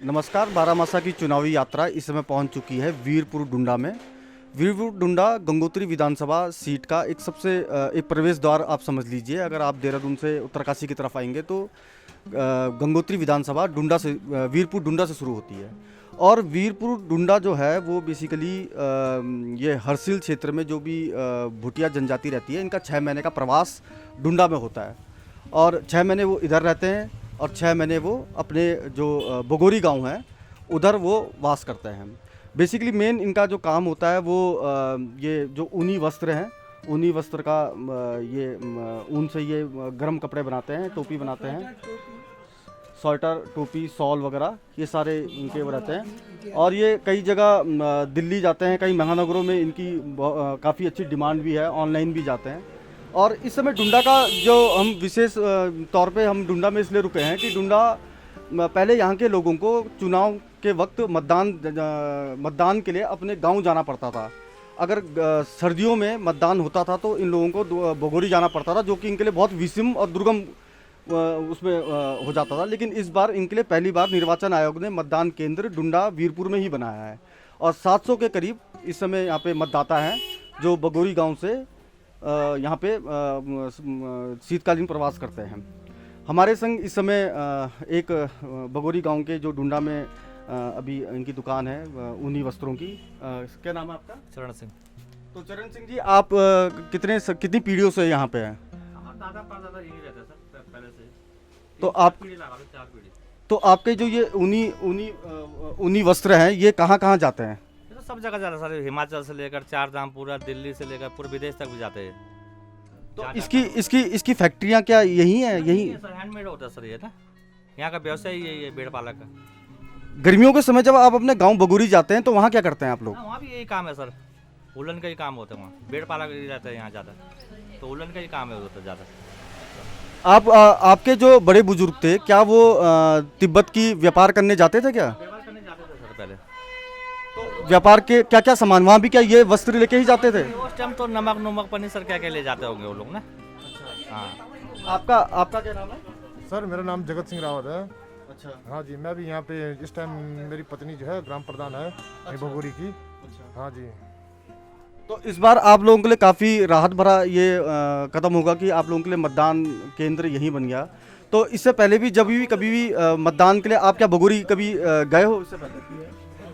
नमस्कार। बारामासा की चुनावी यात्रा इस समय पहुंच चुकी है वीरपुर डुंडा में। वीरपुर डुंडा गंगोत्री विधानसभा सीट का एक सबसे एक प्रवेश द्वार आप समझ लीजिए। अगर आप देहरादून से उत्तरकाशी की तरफ आएंगे तो गंगोत्री विधानसभा डुंडा से वीरपुर डुंडा से शुरू होती है। और वीरपुर डुंडा जो है वो बेसिकली ये हरसिल क्षेत्र में जो भी भुटिया जनजाति रहती है, इनका 6 महीने का प्रवास डुंडा में होता है। और 6 महीने वो इधर रहते हैं और 6 महीने वो अपने जो बगोरी गांव है उधर वो वास करते हैं। बेसिकली मेन इनका जो काम होता है वो ये जो ऊनी वस्त्र हैं, ऊनी वस्त्र का ऊन से ये गर्म कपड़े बनाते हैं, टोपी बनाते हैं, स्वेटर, टोपी, शॉल वगैरह ये सारे इनके वो रहते हैं। और ये कई जगह दिल्ली जाते हैं, कई महानगरों में इनकी काफ़ी अच्छी डिमांड भी है, ऑनलाइन भी जाते हैं। और इस समय डुंडा का जो हम विशेष तौर पे हम डुंडा में इसलिए रुके हैं कि डुंडा पहले यहाँ के लोगों को चुनाव के वक्त मतदान के लिए अपने गांव जाना पड़ता था। अगर सर्दियों में मतदान होता था तो इन लोगों को बगोरी जाना पड़ता था, जो कि इनके लिए बहुत विषम और दुर्गम उसमें हो जाता था। लेकिन इस बार इनके लिए पहली बार निर्वाचन आयोग ने मतदान केंद्र डुंडा वीरपुर में ही बनाया है। और 700 के करीब इस समय यहाँ पे मतदाता हैं जो बगोरी गाँव से यहाँ पे शीतकालीन प्रवास करते हैं। हमारे संग इस समय एक बगोरी गांव के जो डुंडा में अभी इनकी दुकान है ऊनी वस्त्रों की। क्या नाम है आपका? चरण सिंह। तो चरण सिंह जी, आप कितनी पीढ़ियों से यहाँ पे हैं? दादा परदादा यही रहते सर पहले से। तो आप 4 पीढ़ी। तो आपके जो ये ऊनी वस्त्र हैं ये कहाँ कहाँ जाते हैं? ये तो सब जगह जाता है सर, हिमाचल से लेकर चार धाम, पूरा दिल्ली से लेकर पूरे विदेश तक भी जाते हैं। तो इसकी फैक्ट्रियाँ क्या यही हैं? यही सर हैंडमेड होता है सर, ये ना यहाँ का व्यवसाय ही यही है, भेड़ पालक का। गर्मियों के समय जब आप अपने गांव बगोरी जाते हैं तो वहाँ क्या करते हैं आप लोग? वहाँ भी यही काम है सर, उलन का ही काम होता है वहाँ, भेड़ पालक ही रहता है यहाँ ज़्यादा, तो उलन का ही काम है उधर ज़्यादा। आपके जो बड़े बुजुर्ग थे क्या वो तिब्बत की व्यापार करने जाते थे क्या? व्यापार करने जाते थे सर पहले। तो व्यापार के क्या क्या सामान वहाँ भी क्या ये वस्त्र लेके ही जाते थे? उस टाइम तो नमक पनीर सर क्या क्या ले जाते होंगे वो लोग ना। हाँ। आपका क्या नाम है? सर मेरा नाम जगत सिंह रावत है। अच्छा। हाँ जी, मैं भी यहाँ पे इस टाइम मेरी पत्नी जो है ग्राम प्रधान है बगोरी की। अच्छा। हाँ जी। तो इस बार आप लोगों के लिए काफ़ी राहत भरा ये कदम होगा कि आप लोगों के लिए मतदान केंद्र यहीं बन गया। तो इससे पहले भी जब भी कभी भी मतदान के लिए आप क्या बगोरी कभी गए हो इससे पहले?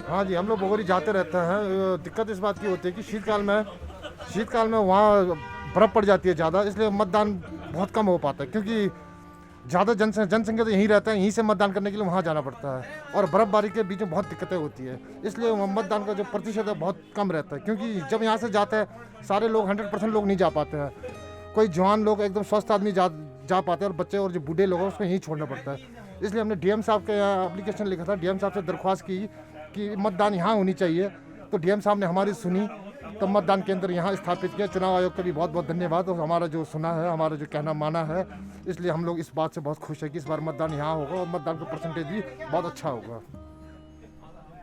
हाँ जी, हम लोग बगोरी जाते रहते हैं। दिक्कत इस बात की होती है कि शीतकाल में वहाँ बर्फ़ पड़ जाती है ज़्यादा, इसलिए मतदान बहुत कम हो पाता है, क्योंकि ज़्यादा जनसंख्या तो यहीं रहता है, यहीं से मतदान करने के लिए वहाँ जाना पड़ता है। और बर्फ़बारी के बीच में बहुत दिक्कतें होती है, इसलिए मतदान का जो प्रतिशत है बहुत कम रहता है। क्योंकि जब यहाँ से जाते हैं सारे लोग 100% लोग नहीं जा पाते हैं। कोई जवान लोग एकदम स्वस्थ आदमी जा पाते हैं, और बच्चे और जो बूढ़े लोग हैं उसको यहीं छोड़ना पड़ता है। इसलिए हमने डीएम साहब के यहाँ एप्लीकेशन लिखा था, डीएम साहब से दरख्वास्त की कि मतदान यहाँ होनी चाहिए। तो डीएम साहब ने हमारी सुनी, तब मतदान केंद्र यहाँ स्थापित किया। चुनाव आयोग का भी बहुत बहुत धन्यवाद, और हमारा जो सुना है, हमारा जो कहना माना है, इसलिए हम लोग इस बात से बहुत खुश है कि इस बार मतदान यहाँ होगा और मतदान का परसेंटेज भी बहुत अच्छा होगा।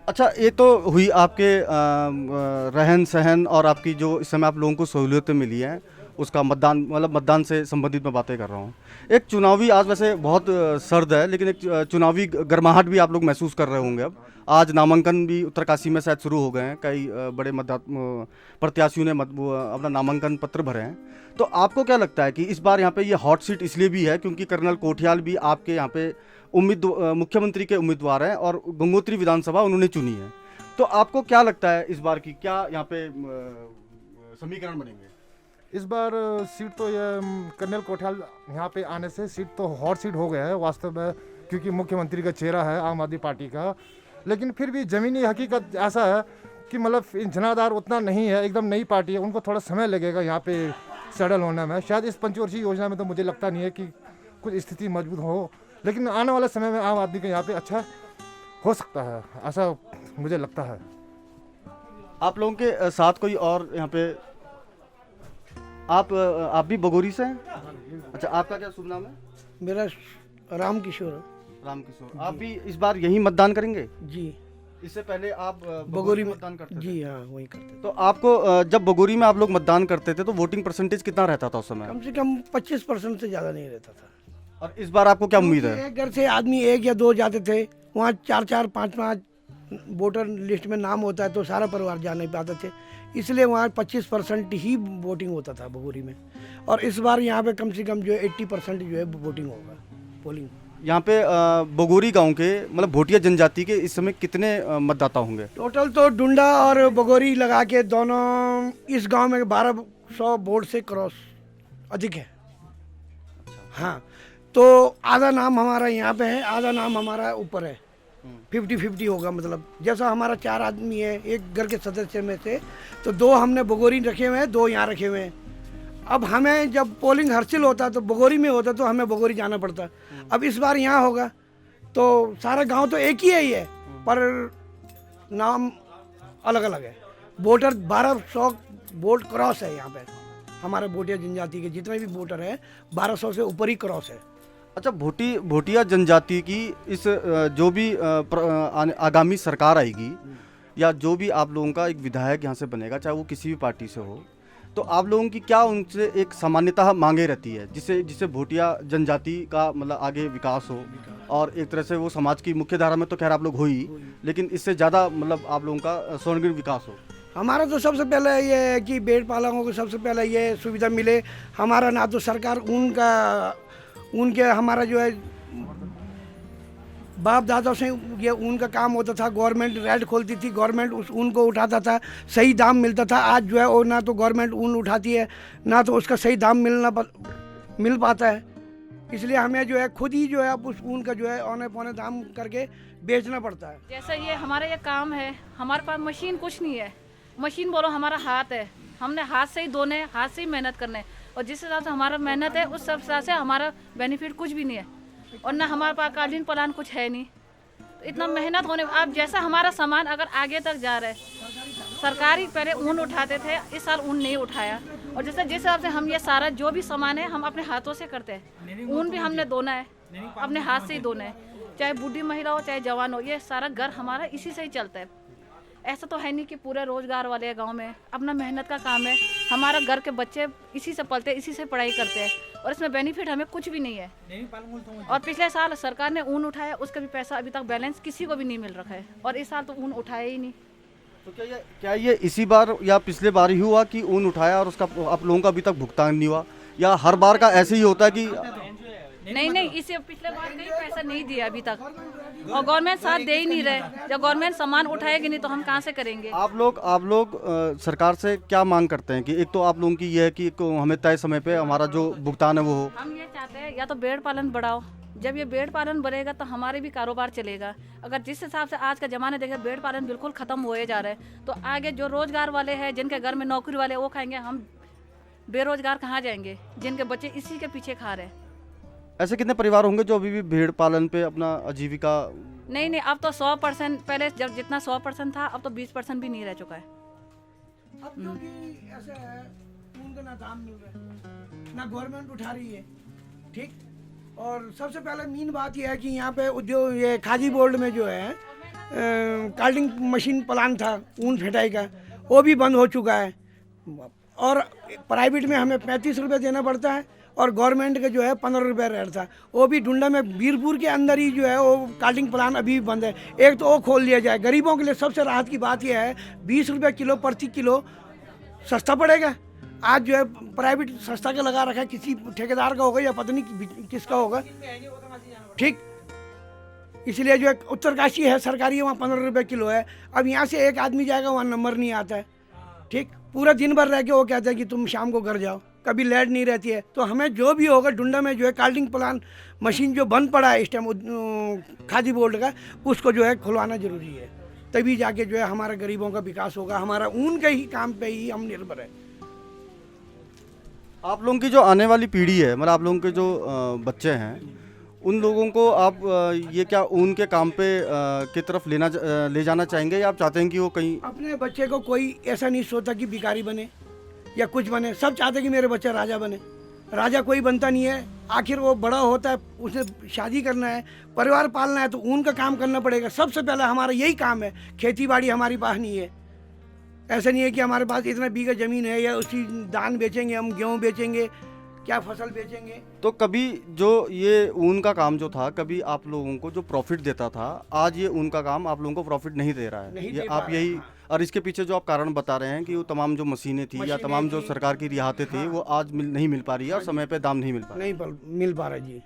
अच्छा, ये तो हुई आपके रहन सहन और आपकी जो इस समय आप लोगों को सहूलियतें मिली हैं उसका मतदान से संबंधित मैं बातें कर रहा हूँ। एक चुनावी आज वैसे बहुत सर्द है, लेकिन एक चुनावी गर्माहट भी आप लोग महसूस कर रहे होंगे। अब आज नामांकन भी उत्तरकाशी में शायद शुरू हो गए हैं, कई बड़े प्रत्याशियों ने अपना नामांकन पत्र भरे हैं। तो आपको क्या लगता है कि इस बार यहाँ पे ये हॉट सीट इसलिए भी है क्योंकि कर्नल कोठियाल भी आपके यहाँ पे मुख्यमंत्री के उम्मीदवार हैं और गंगोत्री विधानसभा उन्होंने चुनी है। तो आपको क्या लगता है इस बार की क्या यहाँ पे समीकरण बनेंगे? इस बार सीट तो ये कर्नल कोठियाल यहाँ पे आने से सीट तो हॉट सीट हो गया है वास्तव में, क्योंकि मुख्यमंत्री का चेहरा है आम आदमी पार्टी का। लेकिन फिर भी ज़मीनी हकीकत ऐसा है कि मतलब जनाधार उतना नहीं है, एकदम नई पार्टी है, उनको थोड़ा समय लगेगा यहाँ पे सेटल होने में। शायद इस पंचवर्षीय योजना में तो मुझे लगता नहीं है कि कुछ स्थिति मजबूत हो, लेकिन आने वाले समय में आम आदमी का यहाँ पे अच्छा हो सकता है, ऐसा मुझे लगता है। आप लोगों के साथ कोई और यहाँ पे आप भी बगोरी से हैं? अच्छा, आपका क्या शुभ नाम है? मेरा राम किशोर। आप भी इस बार यही मतदान करेंगे? जी। इससे पहले आप बगोरी में मतदान करते थे? जी हाँ, वही करते थे। तो आपको जब बगोरी में आप लोग मतदान करते थे तो वोटिंग परसेंटेज कितना रहता था उस समय? कम से कम 25% से ज़्यादा नहीं रहता था। और इस बार आपको क्या उम्मीद है? एक घर से आदमी 1 या 2 जाते थे, वहाँ 4-4, 5-5 वोटर लिस्ट में नाम होता है तो सारा परिवार जा नहीं पाते थे, इसलिए वहाँ 25% ही वोटिंग होता था बगोरी में। और इस बार यहाँ पे कम से कम जो है 80% जो है वोटिंग होगा, पोलिंग। यहाँ पे बगोरी गांव के मतलब भोटिया जनजाति के इस समय कितने मतदाता होंगे? टोटल तो डुंडा और बगोरी लगा के दोनों इस गांव में 1200 वोट से क्रॉस अधिक है। हाँ, तो आधा नाम हमारा यहाँ पे है, आधा नाम हमारा ऊपर है, 50-50 होगा। मतलब जैसा हमारा 4 आदमी है एक घर के सदस्य में से, तो 2 हमने बगोरी रखे हुए हैं, 2 यहाँ रखे हुए हैं। अब हमें जब पोलिंग हर्सिल होता तो बगोरी में होता तो हमें बगोरी जाना पड़ता। अब इस बार यहाँ होगा तो सारा गांव तो एक ही है, पर नाम अलग अलग है। वोटर 1200 वोट क्रॉस है यहाँ पे, हमारे भोटिया जनजाति के जितने भी वोटर हैं 1200 से ऊपर ही क्रॉस है। अच्छा, भोटिया जनजाति की इस जो भी आगामी सरकार आएगी या जो भी आप लोगों का एक विधायक यहाँ से बनेगा, चाहे वो किसी भी पार्टी से हो, तो आप लोगों की क्या उनसे एक सामान्यतः मांगे रहती है जिससे भोटिया जनजाति का मतलब आगे विकास हो, और एक तरह से वो समाज की मुख्य धारा में तो खैर आप लोग हो ही, लेकिन इससे ज़्यादा मतलब आप लोगों का स्वर्णिम विकास हो? हमारा तो सबसे पहले ये है कि भेड़ पालकों को सबसे पहले ये सुविधा मिले। हमारा ना तो सरकार उनके हमारा जो है बाप दादा से ये उनका काम होता था, गवर्नमेंट रेड खोलती थी, गवर्नमेंट उनको उठाता था, सही दाम मिलता था। आज जो है वो ना तो गवर्नमेंट ऊन उठाती है, ना तो उसका सही दाम मिल पाता है। इसलिए हमें जो है खुद ही जो है उस ऊन का जो है औने पौने दाम करके बेचना पड़ता है। जैसा ये हमारा ये काम है, हमारे पास मशीन कुछ नहीं है। मशीन बोलो हमारा हाथ है, हमने हाथ से ही धोने, हाथ से ही मेहनत करने, और जिस हिसाब से हमारा मेहनत है उस हिसाब से हमारा बेनिफिट कुछ भी नहीं है, और ना हमारे पास कालीन प्लान कुछ है नहीं। तो इतना मेहनत होने अब जैसा हमारा सामान अगर आगे तक जा रहा है, सरकारी पहले ऊन उठाते थे, इस साल ऊन नहीं उठाया, और जैसे जिस हिसाब से हम ये सारा जो भी सामान है हम अपने हाथों से करते हैं। ऊन भी हमने धोना है, अपने हाथ से ही धोना है, चाहे बूढ़ी महिला हो चाहे जवान हो, ये सारा घर हमारा इसी से ही चलता है। ऐसा तो है नहीं कि पूरे रोजगार वाले गांव में, अपना मेहनत का काम है। हमारा घर के बच्चे इसी से पलते, इसी से पढ़ाई करते हैं, और इसमें बेनिफिट हमें कुछ भी नहीं है। और पिछले साल सरकार ने ऊन उठाया, उसका भी पैसा अभी तक बैलेंस किसी को भी नहीं मिल रखा है, और इस साल तो ऊन उठाया ही नहीं। तो क्या ये इसी बार या पिछले बार ही हुआ कि ऊन उठाया और उसका आप लोगों का अभी तक भुगतान नहीं हुआ, या हर बार का ऐसे ही होता है कि? नहीं, इसे पिछले बार कहीं पैसा नहीं दिया अभी तक, और गवर्नमेंट साथ दे ही नहीं रहे। जब गवर्नमेंट सामान उठाएगी नहीं तो हम कहाँ से करेंगे? आप लोग सरकार से क्या मांग करते हैं कि एक तो आप लोगों की ये है कि हमें तय समय पे हमारा जो भुगतान है वो हो? हम ये चाहते हैं या तो भेड़ पालन बढ़ाओ, जब ये भेड़ पालन बढ़ेगा तो हमारे भी कारोबार चलेगा। अगर जिस हिसाब से आज का ज़माना देखे भेड़ पालन बिल्कुल ख़त्म होए जा रहा है, तो आगे जो रोज़गार वाले हैं, जिनके घर में नौकरी वाले वो खाएंगे, हम बेरोजगार कहाँ जाएंगे, जिनके बच्चे इसी के पीछे खा रहे हैं। ऐसे कितने परिवार होंगे जो अभी भी भेड़ पालन पे अपना आजीविका? नहीं, अब तो 100%, पहले जब जितना 100% था अब तो 20% भी नहीं रह चुका है। अब क्योंकि ऐसा है, उनको ना दाम मिल रहा है, ना गवर्नमेंट उठा रही है, ठीक। और सबसे पहले मेन बात यह है कि यहाँ पे उद्योग ये खादी बोर्ड में जो है कार्डिंग मशीन प्लान था ऊन फेटाई का, वो भी बंद हो चुका है, और प्राइवेट में हमें 35 रुपये देना पड़ता है, और गवर्नमेंट का जो है 15 रुपये रेट था। वो भी डुंडा में वीरपुर के अंदर ही जो है वो कार्डिंग प्लान अभी भी बंद है। एक तो वो खोल दिया जाए। गरीबों के लिए सबसे राहत की बात यह है 20 रुपये किलो प्रति किलो सस्ता पड़ेगा। आज जो है प्राइवेट सस्ता के लगा रखा है, किसी ठेकेदार का होगा या पता नहीं किसका होगा, ठीक। इसलिए जो है उत्तरकाशी है सरकारी, वहाँ 15 रुपये किलो है। अब यहाँ से एक आदमी जाएगा, वहाँ नंबर नहीं आता है, ठीक। पूरा दिन भर रह के वो कहते हैं कि तुम शाम को घर जाओ, कभी लाइट नहीं रहती है। तो हमें जो भी होगा डुंडा में जो है कार्डिंग प्लान मशीन जो बंद पड़ा है इस टाइम खादी बोर्ड का, उसको जो है खुलवाना ज़रूरी है, तभी जाके जो है हमारा गरीबों का विकास होगा। हमारा ऊन के ही काम पे ही हम निर्भर है। आप लोगों की जो आने वाली पीढ़ी है, मतलब आप लोगों के जो बच्चे हैं, उन लोगों को आप ये क्या ऊन के काम पे की तरफ ले जाना चाहेंगे, या आप चाहते हैं कि वो कहीं? अपने बच्चे को कोई ऐसा नहीं सोचता कि भिखारी बने या कुछ बने, सब चाहते कि मेरे बच्चा राजा बने। राजा कोई बनता नहीं है, आखिर वो बड़ा होता है, उसे शादी करना है, परिवार पालना है, तो ऊन का काम करना पड़ेगा। सबसे पहले हमारा यही काम है। खेती बाड़ी हमारी पास नहीं है, ऐसा नहीं है कि हमारे पास इतना बीघा ज़मीन है या उसी धान बेचेंगे, हम गेहूँ बेचेंगे, क्या फसल बेचेंगे। तो कभी जो ये ऊन का काम जो था, कभी आप लोगों को जो प्रॉफिट देता था, आज ये ऊन का काम आप लोगों को प्रॉफिट नहीं दे रहा है, नहीं ये दे पा आप रहा है, यही हाँ। और इसके पीछे जो आप कारण बता रहे हैं कि वो तमाम जो मशीनें थी या मशीनें तमाम जो थी, सरकार की रियायतें थी, वो आज नहीं मिल पा रही है और समय पे दाम नहीं मिल पा रहा। नहीं मिल पा रहा जी।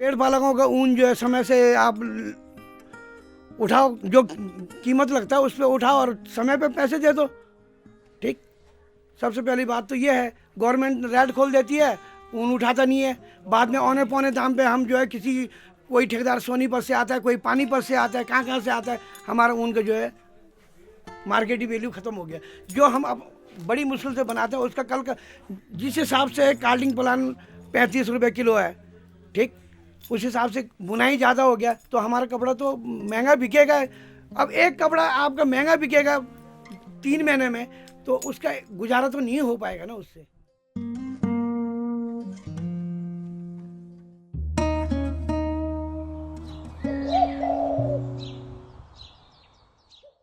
पेड़ पालकों का ऊन जो है समय से आप उठाओ, जो कीमत लगता है उस पर उठाओ और समय पे पैसे दे दो। ठीक, सबसे पहली बात तो ये है। गवर्नमेंट रेट खोल देती है, ऊन उठाता नहीं है। बाद में औने पौने दाम पे हम जो है किसी कोई ठेकेदार सोनीपत से आता है, कोई पानीपत से आता है, कहाँ से आता है, हमारा ऊन का जो है मार्केटी वैल्यू ख़त्म हो गया। जो हम अब बड़ी मुश्किल से बनाते हैं उसका कल का जिस हिसाब से कार्डिंग प्लान 35 रुपये किलो है, ठीक, उस हिसाब से बुनाई ज़्यादा हो गया तो हमारा कपड़ा तो महंगा बिकेगा। अब एक कपड़ा आपका महंगा बिकेगा 3 महीने में, तो उसका गुजारा तो नहीं हो पाएगा ना उससे।